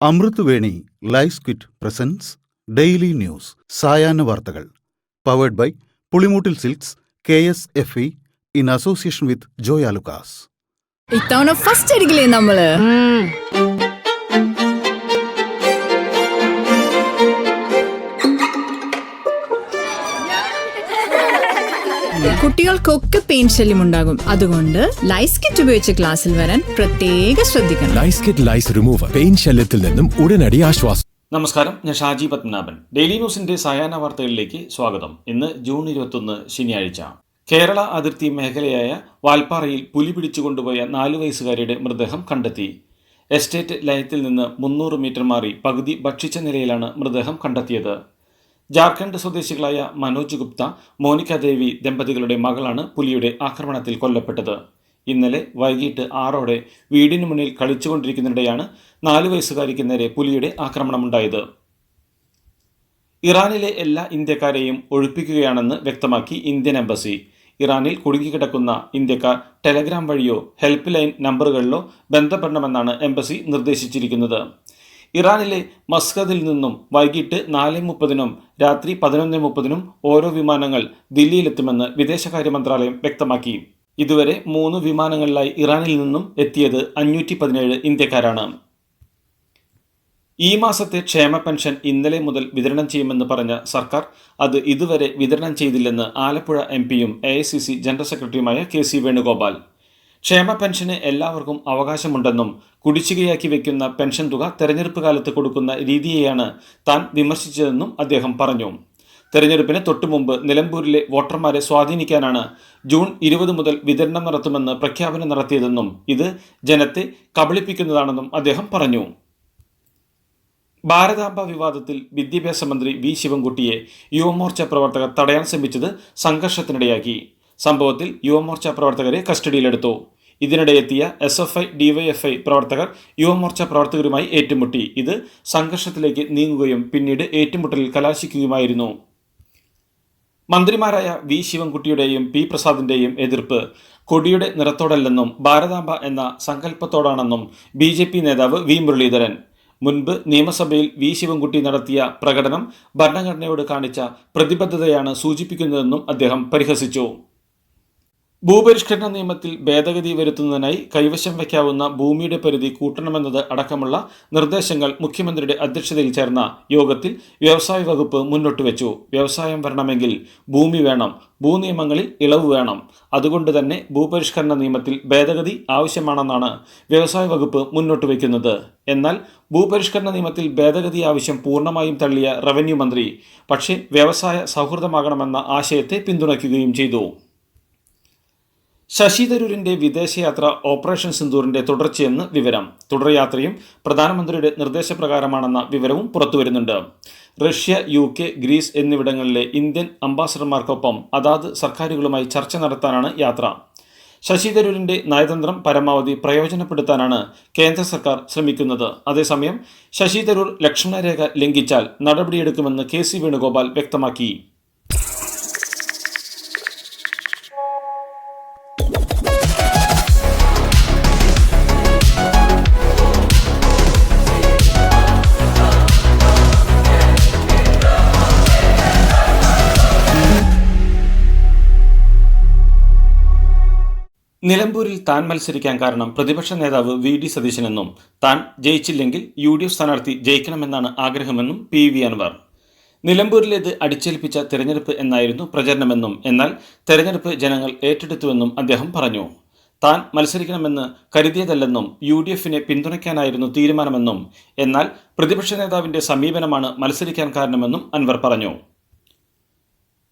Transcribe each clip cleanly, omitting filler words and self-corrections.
അമൃത് Veni life kit presents daily news സായാഹ്ന വാർത്തകൾ powered by Pulimoottil Silks KSFE in association with Joyalukkas. ഇത്തവണ first അടിക്കില്ലേ നമ്മള്? കുട്ടികൾക്കൊക്കെ പെയിൻ ശല്യം ഉണ്ടാകും. അതുകൊണ്ട് ലൈസ് കിറ്റ് ഉപയോഗിച്ച് ക്ലാസ്സിൽ വരാൻ പ്രത്യേക ശ്രദ്ധിക്കണം. ലൈസ് കിറ്റ് ലൈസ് റിമൂവർ പെയിൻ ശല്യത്തിൽ നിന്നും ഉടനടി ആശ്വാസം. നമസ്കാരം, ഞാൻ ഷാജി പത്മനാഭൻ. ഡെയിലി ന്യൂസിന്റെ സായാഹ്ന വാർത്തകളിലേക്ക് സ്വാഗതം. ഇന്ന് ജൂൺ 21 ശനിയാഴ്ച. കേരള അതിർത്തി മേഖലയായ വാൽപ്പാറയിൽ പുലി പിടിച്ചുകൊണ്ടുപോയ 4 വയസ്സുകാരിയുടെ മൃതദേഹം കണ്ടെത്തി. എസ്റ്റേറ്റ് ലയത്തിൽ നിന്ന് 300 മീറ്റർ മാറി പകുതി ഭക്ഷിച്ച നിലയിലാണ് മൃതദേഹം കണ്ടെത്തിയത്. ജാർഖണ്ഡ് സ്വദേശികളായ മനോജ് ഗുപ്ത, മോനിക ദേവി ദമ്പതികളുടെ മകളാണ് പുലിയുടെ ആക്രമണത്തിൽ കൊല്ലപ്പെട്ടത്. ഇന്നലെ വൈകിട്ട് 6ഓടെ വീടിന് മുന്നിൽ കളിച്ചുകൊണ്ടിരിക്കുന്നതിനിടെയാണ് 4 വയസ്സുകാരിക്ക് നേരെ പുലിയുടെ ആക്രമണമുണ്ടായത്. ഇറാനിലെ എല്ലാ ഇന്ത്യക്കാരെയും ഒഴിപ്പിക്കുകയാണെന്ന് വ്യക്തമാക്കി ഇന്ത്യൻ എംബസി. ഇറാനിൽ കുടുങ്ങിക്കിടക്കുന്ന ഇന്ത്യക്കാർ ടെലഗ്രാം വഴിയോ ഹെൽപ്പ് ലൈൻ നമ്പറുകളിലോ ബന്ധപ്പെടണമെന്നാണ് എംബസി നിർദ്ദേശിച്ചിരിക്കുന്നത്. ഇറാനിലെ മസ്കദിൽ നിന്നും വൈകിട്ട് 4:30 രാത്രി 11:30 ഓരോ വിമാനങ്ങൾ ദില്ലിയിലെത്തുമെന്ന് വിദേശകാര്യ മന്ത്രാലയം വ്യക്തമാക്കി. ഇതുവരെ 3 വിമാനങ്ങളിലായി ഇറാനിൽ നിന്നും എത്തിയത് 517 ഇന്ത്യക്കാരാണ്. ഈ മാസത്തെ ക്ഷേമ പെൻഷൻ ഇന്നലെ മുതൽ വിതരണം ചെയ്യുമെന്ന് പറഞ്ഞ സർക്കാർ അത് ഇതുവരെ വിതരണം ചെയ്തില്ലെന്ന് ആലപ്പുഴ MP-യും AICC ജനറൽ സെക്രട്ടറിയുമായ KC വേണുഗോപാൽ. ക്ഷേമ പെൻഷന് എല്ലാവർക്കും അവകാശമുണ്ടെന്നും കുടിശ്ശികയാക്കി വയ്ക്കുന്ന പെൻഷൻ തുക തെരഞ്ഞെടുപ്പ് കാലത്ത് കൊടുക്കുന്ന രീതിയെയാണ് താൻ വിമർശിച്ചതെന്നും അദ്ദേഹം പറഞ്ഞു. തെരഞ്ഞെടുപ്പിന് തൊട്ടുമുമ്പ് നിലമ്പൂരിലെ വോട്ടർമാരെ സ്വാധീനിക്കാനാണ് ജൂൺ 20 മുതൽ വിതരണം നടത്തുമെന്ന് പ്രഖ്യാപനം നടത്തിയതെന്നും ഇത് ജനത്തെ കബളിപ്പിക്കുന്നതാണെന്നും അദ്ദേഹം പറഞ്ഞു. ഭാരതാംബ വിവാദത്തിൽ വിദ്യാഭ്യാസ മന്ത്രി V. ശിവൻകുട്ടിയെ യുവമോർച്ച പ്രവർത്തകർ തടയാൻ ശ്രമിച്ചത് സംഘർഷത്തിനിടയാക്കി. സംഭവത്തിൽ യുവമോർച്ച പ്രവർത്തകരെ കസ്റ്റഡിയിലെടുത്തു. ഇതിനിടെ എത്തിയ SFI, DYFI പ്രവർത്തകർ യുവമോർച്ച പ്രവർത്തകരുമായി ഏറ്റുമുട്ടി. ഇത് സംഘർഷത്തിലേക്ക് നീങ്ങുകയും പിന്നീട് ഏറ്റുമുട്ടലിൽ കലാശിക്കുകയുമായിരുന്നു. മന്ത്രിമാരായ V. ശിവൻകുട്ടിയുടെയും P. പ്രസാദിന്റെയും എതിർപ്പ് കൊടിയുടെ നിറത്തോടല്ലെന്നും ഭാരതാംബ എന്ന സങ്കല്പത്തോടാണെന്നും BJP നേതാവ് V. മുരളീധരൻ. മുൻപ് നിയമസഭയിൽ V. ശിവൻകുട്ടി നടത്തിയ പ്രകടനം ഭരണഘടനയോട് കാണിച്ച പ്രതിബദ്ധതയാണ് സൂചിപ്പിക്കുന്നതെന്നും അദ്ദേഹം പരിഹസിച്ചു. ഭൂപരിഷ്കരണ നിയമത്തിൽ ഭേദഗതി വരുത്തുന്നതിനായി കൈവശം വയ്ക്കാവുന്ന ഭൂമിയുടെ പരിധി കൂട്ടണമെന്നത് അടക്കമുള്ള നിർദ്ദേശങ്ങൾ മുഖ്യമന്ത്രിയുടെ അധ്യക്ഷതയിൽ ചേർന്ന യോഗത്തിൽ വ്യവസായ വകുപ്പ് മുന്നോട്ട് വെച്ചു. വ്യവസായം വരണമെങ്കിൽ ഭൂമി വേണം, ഭൂനിയമങ്ങളിൽ ഇളവ് വേണം. അതുകൊണ്ട് തന്നെ ഭൂപരിഷ്കരണ നിയമത്തിൽ ഭേദഗതി ആവശ്യമാണെന്നാണ് വ്യവസായ വകുപ്പ് മുന്നോട്ട് വയ്ക്കുന്നത്. എന്നാൽ ഭൂപരിഷ്കരണ നിയമത്തിൽ ഭേദഗതി ആവശ്യം പൂർണ്ണമായും തള്ളിയ റവന്യൂ മന്ത്രി പക്ഷേ വ്യവസായ സൗഹൃദമാകണമെന്ന ആശയത്തെ പിന്തുണയ്ക്കുകയും ചെയ്തു. ശശി തരൂരിന്റെ വിദേശയാത്ര ഓപ്പറേഷൻ സിന്ദൂറിന്റെ തുടർച്ചയെന്ന് വിവരം. തുടർയാത്രയും പ്രധാനമന്ത്രിയുടെ നിർദ്ദേശപ്രകാരമാണെന്ന വിവരവും പുറത്തുവരുന്നുണ്ട്. റഷ്യ, UK, ഗ്രീസ് എന്നിവിടങ്ങളിലെ ഇന്ത്യൻ അംബാസഡർമാർക്കൊപ്പം അതാത് സർക്കാരുകളുമായി ചർച്ച നടത്താനാണ് യാത്ര. ശശി തരൂരിന്റെ നയതന്ത്രം പരമാവധി പ്രയോജനപ്പെടുത്താനാണ് കേന്ദ്ര സർക്കാർ ശ്രമിക്കുന്നത്. അതേസമയം ശശി തരൂർ ലക്ഷ്മണരേഖ ലംഘിച്ചാൽ നടപടിയെടുക്കുമെന്ന് KC വേണുഗോപാൽ വ്യക്തമാക്കി. നിലമ്പൂരിൽ താൻ മത്സരിക്കാൻ കാരണം പ്രതിപക്ഷ നേതാവ് VD സതീശനെന്നും താൻ ജയിച്ചില്ലെങ്കിൽ UDF സ്ഥാനാർത്ഥി ജയിക്കണമെന്നാണ് ആഗ്രഹമെന്നും PV അൻവർ. നിലമ്പൂരിലേത് അടിച്ചേൽപ്പിച്ച തെരഞ്ഞെടുപ്പ് എന്നായിരുന്നു പ്രചരണമെന്നും എന്നാൽ തെരഞ്ഞെടുപ്പ് ജനങ്ങൾ ഏറ്റെടുത്തുവെന്നും അദ്ദേഹം പറഞ്ഞു. താൻ മത്സരിക്കണമെന്ന് കരുതിയതല്ലെന്നും UDFനെ പിന്തുണയ്ക്കാനായിരുന്നു തീരുമാനമെന്നും എന്നാൽ പ്രതിപക്ഷ നേതാവിന്റെ സമീപനമാണ് മത്സരിക്കാൻ കാരണമെന്നും അൻവർ പറഞ്ഞു.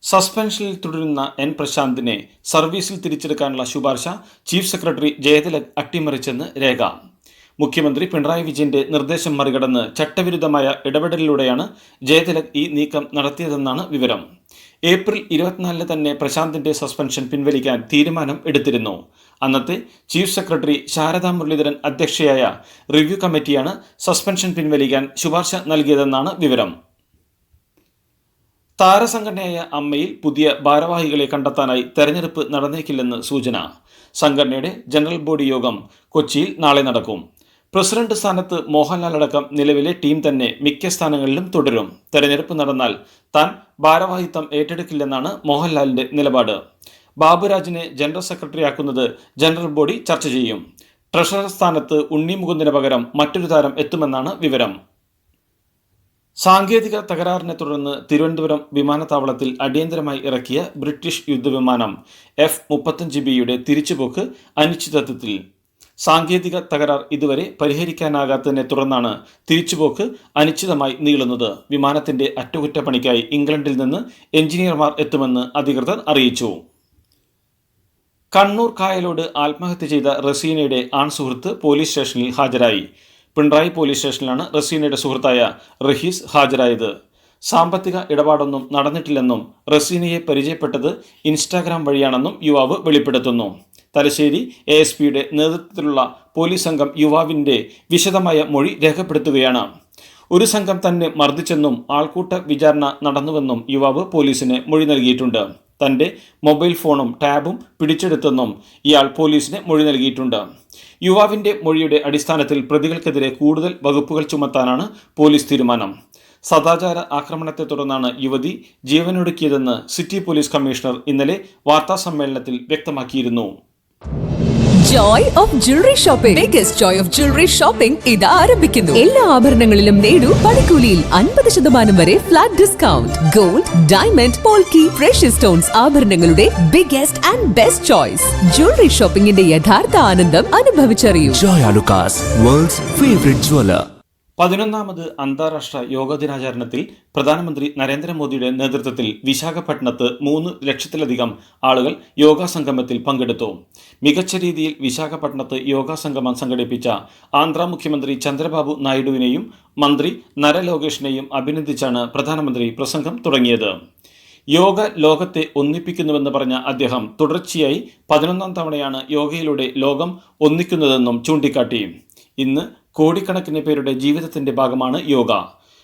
സസ്പെൻഷനിൽ തുടരുന്ന N. പ്രശാന്തിനെ സർവീസിൽ തിരിച്ചെടുക്കാനുള്ള ശുപാർശ ചീഫ് സെക്രട്ടറി ജയതിലക് അട്ടിമറിച്ചെന്ന് രേഖ. മുഖ്യമന്ത്രി പിണറായി വിജയന്റെ നിർദ്ദേശം മറികടന്ന് ചട്ടവിരുദ്ധമായ ഇടപെടലിലൂടെയാണ് ജയതിലക് ഈ നീക്കം നടത്തിയതെന്നാണ് വിവരം. ഏപ്രിൽ 24 തന്നെ പ്രശാന്തിന്റെ സസ്പെൻഷൻ പിൻവലിക്കാൻ തീരുമാനം എടുത്തിരുന്നു. അന്നത്തെ ചീഫ് സെക്രട്ടറി ശാരദാ മുരളീധരൻ അധ്യക്ഷയായ റിവ്യൂ കമ്മിറ്റിയാണ് സസ്പെൻഷൻ പിൻവലിക്കാൻ ശുപാർശ നൽകിയതെന്നാണ് വിവരം. താരസംഘടനയായ അമ്മയിൽ പുതിയ ഭാരവാഹികളെ കണ്ടെത്താനായി തെരഞ്ഞെടുപ്പ് നടന്നേക്കില്ലെന്ന് സൂചന. സംഘടനയുടെ ജനറൽ ബോഡി യോഗം കൊച്ചിയിൽ നാളെ നടക്കും. പ്രസിഡന്റ് സ്ഥാനത്ത് മോഹൻലാൽ അടക്കം നിലവിലെ ടീം തന്നെ മിക്ക സ്ഥാനങ്ങളിലും തുടരും. തെരഞ്ഞെടുപ്പ് നടന്നാൽ താൻ ഭാരവാഹിത്വം ഏറ്റെടുക്കില്ലെന്നാണ് മോഹൻലാലിന്റെ നിലപാട്. ബാബുരാജിനെ ജനറൽ സെക്രട്ടറിയാക്കുന്നത് ജനറൽ ബോഡി ചർച്ച ചെയ്യും. ട്രഷറർ സ്ഥാനത്ത് ഉണ്ണി മുകുന്ദന് പകരം മറ്റൊരു താരം എത്തുമെന്നാണ് വിവരം. സാങ്കേതിക തകരാറിനെ തുടർന്ന് തിരുവനന്തപുരം വിമാനത്താവളത്തിൽ അടിയന്തരമായി ഇറക്കിയ ബ്രിട്ടീഷ് യുദ്ധവിമാനം F-35Bയുടെ തിരിച്ചുപോക്ക് അനിശ്ചിതത്വത്തിൽ. സാങ്കേതിക തകരാർ ഇതുവരെ പരിഹരിക്കാനാകാത്തതിനെ തുടർന്നാണ് തിരിച്ചുപോക്ക് അനിശ്ചിതമായി നീളുന്നത്. വിമാനത്തിന്റെ അറ്റകുറ്റപ്പണിക്കായി ഇംഗ്ലണ്ടിൽ നിന്ന് എഞ്ചിനീയർമാർ എത്തുമെന്ന് അധികൃതർ അറിയിച്ചു. കണ്ണൂർ കായലോട് ആത്മഹത്യ ചെയ്ത റസീനയുടെ ആൺസുഹൃത്ത് പോലീസ് സ്റ്റേഷനിൽ ഹാജരായി. പിണറായി പോലീസ് സ്റ്റേഷനിലാണ് റസീനയുടെ സുഹൃത്തായ റഹീസ് ഹാജരായത്. സാമ്പത്തിക ഇടപാടൊന്നും നടന്നിട്ടില്ലെന്നും റസീനയെ പരിചയപ്പെട്ടത് ഇൻസ്റ്റാഗ്രാം വഴിയാണെന്നും യുവാവ് വെളിപ്പെടുത്തുന്നു. തലശ്ശേരി ASPയുടെ നേതൃത്വത്തിലുള്ള പോലീസ് സംഘം യുവാവിൻ്റെ വിശദമായ മൊഴി രേഖപ്പെടുത്തുകയാണ്. ഒരു സംഘം തന്നെ മർദ്ദിച്ചെന്നും ആൾക്കൂട്ട വിചാരണ നടന്നുവെന്നും യുവാവ് പോലീസിന് മൊഴി നൽകിയിട്ടുണ്ട്. തൻ്റെ മൊബൈൽ ഫോണും ടാബും പിടിച്ചെടുത്തെന്നും ഇയാൾ പോലീസിന് മൊഴി നൽകിയിട്ടുണ്ട്. യുവാവിൻ്റെ മൊഴിയുടെ അടിസ്ഥാനത്തിൽ പ്രതികൾക്കെതിരെ കൂടുതൽ വകുപ്പുകൾ ചുമത്താനാണ് പോലീസ് തീരുമാനം. സദാചാര ആക്രമണത്തെ തുടർന്നാണ് യുവതി ജീവനൊടുക്കിയതെന്ന് സിറ്റി പോലീസ് കമ്മീഷണർ ഇന്നലെ വാർത്താസമ്മേളനത്തിൽ വ്യക്തമാക്കിയിരുന്നു. Joy of jewellery shopping. Biggest joy of jewellery shopping ഇത് ആരംഭിക്കുന്നു. എല്ലാ ആഭരണങ്ങളിലും നേടൂ പണിക്കൂലിയിൽ 50% വരെ flat discount. Gold, diamond, polki, precious stones ആഭരണങ്ങളുടെ biggest and best choice. Jewellery ഷോപ്പിംഗിന്റെ യഥാർത്ഥ ആനന്ദം അനുഭവിച്ചറിയൂ. Joyalukkas, world's favourite jeweller. 11ാമത് അന്താരാഷ്ട്ര യോഗ ദിനാചരണത്തിൽ പ്രധാനമന്ത്രി നരേന്ദ്രമോദിയുടെ നേതൃത്വത്തിൽ വിശാഖപട്ടണത്ത് 3 ലക്ഷത്തിലധികം ആളുകൾ യോഗാ സംഗമത്തിൽ പങ്കെടുത്തു. മികച്ച രീതിയിൽ വിശാഖപട്ടണത്ത് യോഗാ സംഗമം സംഘടിപ്പിച്ച ആന്ധ്ര മുഖ്യമന്ത്രി ചന്ദ്രബാബു നായിഡുവിനെയും മന്ത്രി നര ലോകേഷിനെയും അഭിനന്ദിച്ചാണ് പ്രധാനമന്ത്രി പ്രസംഗം തുടങ്ങിയത്. യോഗ ലോകത്തെ ഒന്നിപ്പിക്കുന്നുവെന്ന് പറഞ്ഞ അദ്ദേഹം തുടർച്ചയായി 11ാം തവണയാണ് യോഗയിലൂടെ ലോകം ഒന്നിക്കുന്നതെന്നും ചൂണ്ടിക്കാട്ടി. ഇന്ന് കോടിക്കണക്കിന് പേരുടെ ജീവിതത്തിന്റെ ഭാഗമാണ് യോഗ.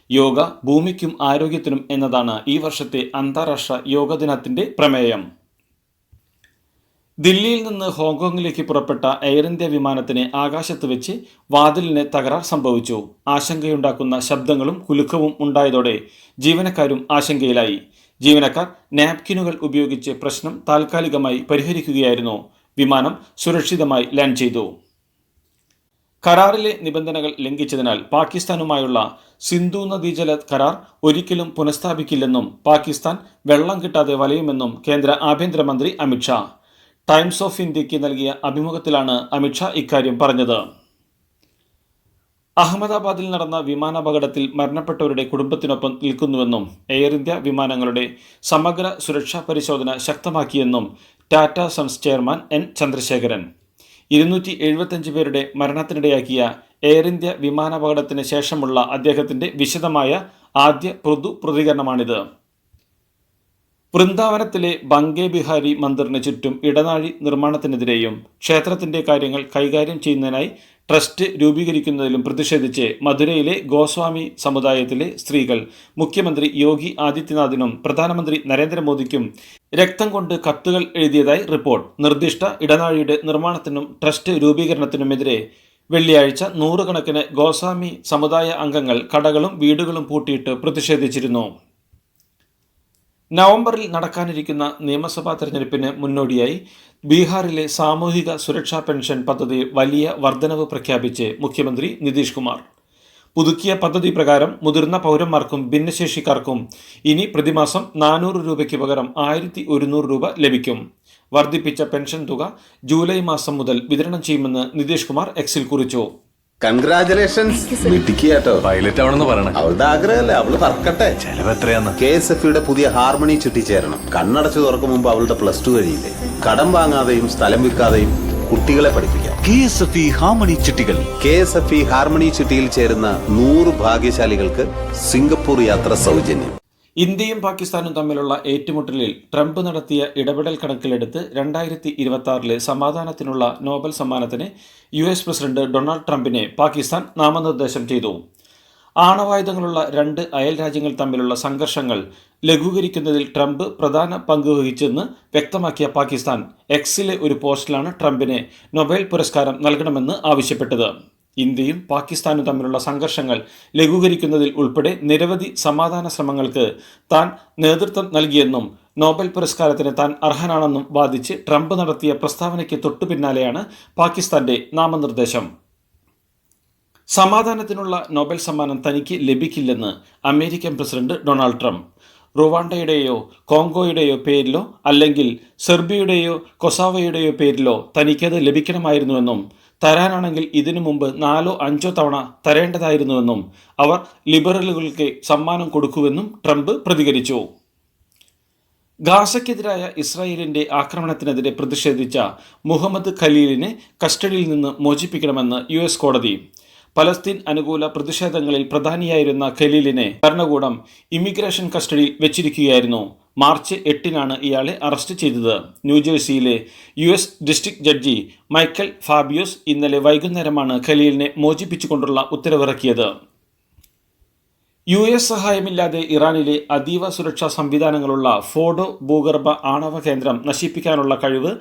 യോഗ ഭൂമിക്കും ആരോഗ്യത്തിനും എന്നതാണ് ഈ വർഷത്തെ അന്താരാഷ്ട്ര യോഗ ദിനത്തിന്റെ പ്രമേയം. ദില്ലിയിൽ നിന്ന് ഹോങ്കോങ്ങിലേക്ക് പുറപ്പെട്ട എയർ ഇന്ത്യ വിമാനത്തിന് ആകാശത്ത് വെച്ച് വാതിലിന് തകരാർ സംഭവിച്ചു. ആശങ്കയുണ്ടാക്കുന്ന ശബ്ദങ്ങളും കുലുക്കവും ഉണ്ടായതോടെ ജീവനക്കാരും ആശങ്കയിലായി. ജീവനക്കാർ നാപ്കിനുകൾ ഉപയോഗിച്ച് പ്രശ്നം താൽക്കാലികമായി പരിഹരിക്കുകയായിരുന്നു. വിമാനം സുരക്ഷിതമായി ലാൻഡ് ചെയ്തു. കരാറിലെ നിബന്ധനകൾ ലംഘിച്ചതിനാൽ പാകിസ്ഥാനുമായുള്ള സിന്ധു നദീജല കരാർ ഒരിക്കലും പുനഃസ്ഥാപിക്കില്ലെന്നും പാകിസ്ഥാൻ വെള്ളം കിട്ടാതെ വലയുമെന്നും കേന്ദ്ര ആഭ്യന്തരമന്ത്രി അമിത്ഷാ. ടൈംസ് ഓഫ് ഇന്ത്യക്ക് നൽകിയ അഭിമുഖത്തിലാണ് അമിത്ഷാ ഇക്കാര്യം പറഞ്ഞത്. അഹമ്മദാബാദിൽ നടന്ന വിമാനാപകടത്തിൽ മരണപ്പെട്ടവരുടെ കുടുംബത്തിനൊപ്പം നിൽക്കുന്നുവെന്നും എയർ ഇന്ത്യ വിമാനങ്ങളുടെ സമഗ്ര സുരക്ഷാ പരിശോധന ശക്തമാക്കിയെന്നും Tata Sons chairman N. Chandrasekaran. 275 പേരുടെ മരണത്തിനിടയാക്കിയ എയർ ഇന്ത്യ വിമാനാപകടത്തിന് ശേഷമുള്ള അദ്ദേഹത്തിന്റെ വിശദമായ ആദ്യ പ്രതികരണമാണിത്. വൃന്ദാവനത്തിലെ ബംഗെ ബിഹാരി മന്ദിറിന് ചുറ്റും ഇടനാഴി നിർമ്മാണത്തിനെതിരെയും ക്ഷേത്രത്തിന്റെ കാര്യങ്ങൾ കൈകാര്യം ചെയ്യുന്നതിനായി ട്രസ്റ്റ് രൂപീകരിക്കുന്നതിലും പ്രതിഷേധിച്ച് മധുരയിലെ ഗോസ്വാമി സമുദായത്തിലെ സ്ത്രീകൾ മുഖ്യമന്ത്രി യോഗി ആദിത്യനാഥിനും പ്രധാനമന്ത്രി നരേന്ദ്രമോദിക്കും രക്തം കൊണ്ട് കത്തുകൾ എഴുതിയതായി റിപ്പോർട്ട്. നിർദ്ദിഷ്ട ഇടനാഴിയുടെ നിർമ്മാണത്തിനും ട്രസ്റ്റ് രൂപീകരണത്തിനുമെതിരെ വെള്ളിയാഴ്ച 100 കണക്കിന് ഗോസ്വാമി സമുദായ അംഗങ്ങൾ കടകളും വീടുകളും പൂട്ടിയിട്ട് പ്രതിഷേധിച്ചിരുന്നു. നവംബറിൽ നടക്കാനിരിക്കുന്ന നിയമസഭാ തെരഞ്ഞെടുപ്പിന് മുന്നോടിയായി ബീഹാറിലെ സാമൂഹിക സുരക്ഷാ പെൻഷൻ പദ്ധതിയിൽ വലിയ വർധനവ് പ്രഖ്യാപിച്ച് മുഖ്യമന്ത്രി നിതീഷ് കുമാർ. പുതുക്കിയ പദ്ധതി പ്രകാരം മുതിർന്ന പൗരന്മാർക്കും ഭിന്നശേഷിക്കാർക്കും ഇനി പ്രതിമാസം 400 രൂപയ്ക്ക് പകരം 1100 രൂപ ലഭിക്കും. വർദ്ധിപ്പിച്ച പെൻഷൻ തുക ജൂലൈ മാസം മുതൽ വിതരണം ചെയ്യുമെന്ന് നിതീഷ് കുമാർ എക്സിൽ കുറിച്ചു. കൺഗ്രാചുലേഷൻസ്. മിടുക്കിയാട്ടോ. പൈലറ്റ് ആവണമെന്ന് പറയണേ. അവളുടെ ആഗ്രഹമല്ലേ, അവള് പറക്കട്ടെ. ചെലവ് എത്രയാന്ന്? KSFEയുടെ പുതിയ ഹാർമണി ചിട്ടി ചേരണം. കണ്ണടച്ചു തുറക്കും മുമ്പ് അവളുടെ +2 കഴിയില്ലേ. കടം വാങ്ങാതെയും സ്ഥലം വിൽക്കാതെയും കുട്ടികളെ പഠിപ്പിക്കാം. KSFE ഹാർമണി ചിട്ടികൾ. KSFE ഹാർമണി ചിട്ടിയിൽ ചേരുന്ന 100 ഭാഗ്യശാലികൾക്ക് സിംഗപ്പൂർ യാത്ര സൗജന്യം. ഇന്ത്യയും പാകിസ്ഥാനും തമ്മിലുള്ള ഏറ്റുമുട്ടലിൽ ട്രംപ് നടത്തിയ ഇടപെടൽ കണക്കിലെടുത്ത് 2026 സമാധാനത്തിനുള്ള നോബൽ സമ്മാനത്തിന് US പ്രസിഡന്റ് ഡൊണാൾഡ് ട്രംപിനെ പാകിസ്ഥാൻ നാമനിർദ്ദേശം ചെയ്തു. ആണവായുധങ്ങളുള്ള 2 അയൽ രാജ്യങ്ങൾ തമ്മിലുള്ള സംഘർഷങ്ങൾ ലഘൂകരിക്കുന്നതിൽ ട്രംപ് പ്രധാന പങ്ക് വഹിച്ചെന്ന് വ്യക്തമാക്കിയ പാകിസ്ഥാൻ എക്സിലെ ഒരു പോസ്റ്റിലാണ് ട്രംപിന് നൊബേൽ പുരസ്കാരം നൽകണമെന്ന് ആവശ്യപ്പെട്ടത്. ഇന്ത്യയും പാകിസ്ഥാനും തമ്മിലുള്ള സംഘർഷങ്ങൾ ലഘൂകരിക്കുന്നതിൽ ഉൾപ്പെടെ നിരവധി സമാധാന ശ്രമങ്ങൾക്ക് താൻ നേതൃത്വം നൽകിയെന്നും നോബൽ പുരസ്കാരത്തിന് താൻ അർഹനാണെന്നും വാദിച്ച് ട്രംപ് നടത്തിയ പ്രസ്താവനയ്ക്ക് തൊട്ടുപിന്നാലെയാണ് പാകിസ്ഥാന്റെ നാമനിർദ്ദേശം. സമാധാനത്തിനുള്ള നോബൽ സമ്മാനം തനിക്ക് ലഭിക്കില്ലെന്ന് അമേരിക്കൻ പ്രസിഡന്റ് ഡൊണാൾഡ് ട്രംപ്. റുവാണ്ടയുടെയോ കോങ്കോയുടെയോ പേരിലോ അല്ലെങ്കിൽ സെർബിയയുടെയോ കൊസാവോയുടെയോ പേരിലോ തനിക്കത് ലഭിക്കണമായിരുന്നുവെന്നും തരാനാണെങ്കിൽ ഇതിനു മുമ്പ് 4-5 തവണ തരേണ്ടതായിരുന്നുവെന്നും അവർ ലിബറലുകൾക്ക് സമ്മാനം കൊടുക്കുമെന്നും ട്രംപ് പ്രതികരിച്ചു. ഗാസയ്ക്കെതിരായ ഇസ്രായേലിന്റെ ആക്രമണത്തിനെതിരെ പ്രതിഷേധിച്ച മുഹമ്മദ് ഖലീലിനെ കസ്റ്റഡിയിൽ നിന്ന് മോചിപ്പിക്കണമെന്ന് US കോടതി. പലസ്തീൻ അനുകൂല പ്രതിഷേധങ്ങളിൽ പ്രധാനിയായിരുന്ന ഖലീലിനെ ഭരണകൂടം ഇമിഗ്രേഷൻ കസ്റ്റഡിയിൽ വെച്ചിരിക്കുകയായിരുന്നു. മാർച്ച് 8-നാണ് ഇയാളെ അറസ്റ്റ് ചെയ്തത്. ന്യൂജേഴ്സിയിലെ US ഡിസ്ട്രിക്ട് ജഡ്ജി മൈക്കൽ ഫാബിയോസ് ഇന്നലെ വൈകുന്നേരമാണ് ഖലീലിനെ മോചിപ്പിച്ചുകൊണ്ടുള്ള ഉത്തരവിറക്കിയത്. US സഹായമില്ലാതെ ഇറാനിലെ അതീവ സുരക്ഷാ സംവിധാനങ്ങളുള്ള ഫോഡോ ഭൂഗർഭ ആണവ കേന്ദ്രം നശിപ്പിക്കാനുള്ള കഴിവ്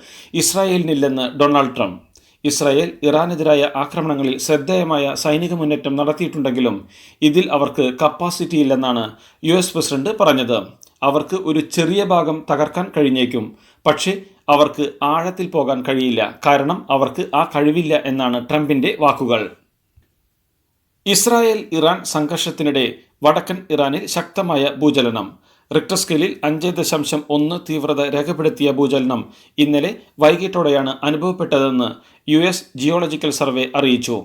ഇസ്രായേലിനില്ലെന്ന് ഡൊണാൾഡ് ട്രംപ്. ഇസ്രായേൽ ഇറാനെതിരായ ആക്രമണങ്ങളിൽ ശ്രദ്ധേയമായ സൈനിക മുന്നേറ്റം നടത്തിയിട്ടുണ്ടെങ്കിലും ഇതിൽ അവർക്ക് കപ്പാസിറ്റിയില്ലെന്നാണ് US പ്രസിഡന്റ് പറഞ്ഞത്. അവർക്ക് ഒരു ചെറിയ ഭാഗം തകർക്കാൻ കഴിഞ്ഞേക്കും, പക്ഷേ അവർക്ക് ആഴത്തിൽ പോകാൻ കഴിയില്ല, കാരണം അവർക്ക് ആ കഴിവില്ല എന്നാണ് ട്രംപിന്റെ വാക്കുകൾ. ഇസ്രായേൽ ഇറാൻ സംഘർഷത്തിനിടെ വടക്കൻ ഇറാനിൽ ശക്തമായ ഭൂചലനം. റിക്ടർ സ്കെയിലിൽ 5.1 തീവ്രത രേഖപ്പെടുത്തിയ ഭൂചലനം ഇന്നലെ വൈകിട്ടോടെയാണ് അനുഭവപ്പെട്ടതെന്ന് US ജിയോളജിക്കൽ സർവേ അറിയിച്ചു.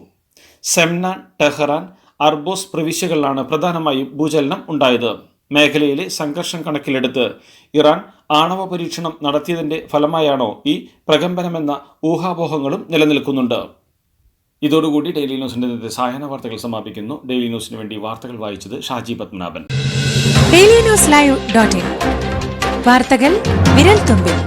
സെംനാൻ, ടെഹ്റാൻ, അർബോസ് പ്രവിശ്യകളിലാണ് പ്രധാനമായും ഭൂചലനം ഉണ്ടായത്. മേഖലയിലെ സംഘർഷം കണക്കിലെടുത്ത് ഇറാൻ ആണവ പരീക്ഷണം നടത്തിയതിന്റെ ഫലമായാണോ ഈ പ്രകമ്പനമെന്ന ഊഹാപോഹങ്ങളും നിലനിൽക്കുന്നുണ്ട്. ഇതോടുകൂടി ഡെയിലി ന്യൂസിന്റെ ഇന്നത്തെ സായാഹ്ന വാർത്തകൾ സമാപിക്കുന്നു. ഡെയിലി ന്യൂസിന് വേണ്ടി വാർത്തകൾ വായിച്ചത് ഷാജി പത്മനാഭൻ. DailyNewsLive.in വാർത്തകൾ വിരൽ തുമ്പിൽ.